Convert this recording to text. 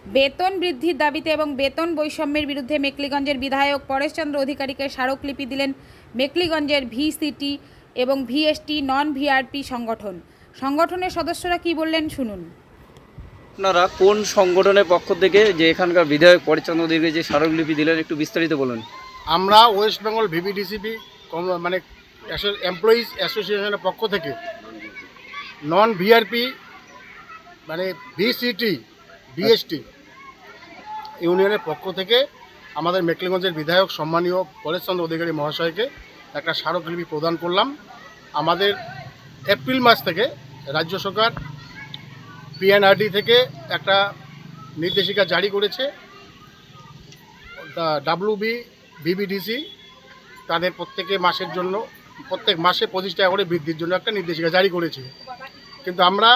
বেতন বৃদ্ধির দাবিতে এবং বেতন বৈষম্যের বিরুদ্ধে মেকলিগঞ্জের বিধায়ক পরেশচন্দ্র অধিকারীকে স্মারকলিপি দিলেন মেকলিগঞ্জের ভিসিটি এবং ভিএসটি নন ভিআরপি সংগঠনের সদস্যরা কি বললেন শুনুন। আপনারা কোন সংগঠনের পক্ষ থেকে যে এখানকার বিধায়ক পরেশচন্দ্র অধিকারী যে স্মারকলিপি দিলেন একটু বিস্তারিত বলুন। আমরা ওয়েস্ট বেঙ্গল ভিভিডিসিপি মানে এমপ্লয়িজ অ্যাসোসিয়েশনের পক্ষ থেকে নন ভিআরপি মানে ভিসিটি বিএসটি ইউনিয়নের পক্ষ থেকে আমাদের মেকলিগঞ্জের বিধায়ক সম্মানীয় পরেশচন্দ্র অধিকারী মহাশয়কে একটা স্মারকলিপি প্রদান করলাম। আমাদের এপ্রিল মাস থেকে রাজ্য সরকার পিএনআরডি থেকে একটা নির্দেশিকা জারি করেছে। ভিভিডিসি তাদের প্রত্যেক মাসে 25 টাকা করে বৃদ্ধির জন্য একটা নির্দেশিকা জারি করেছে। কিন্তু আমরা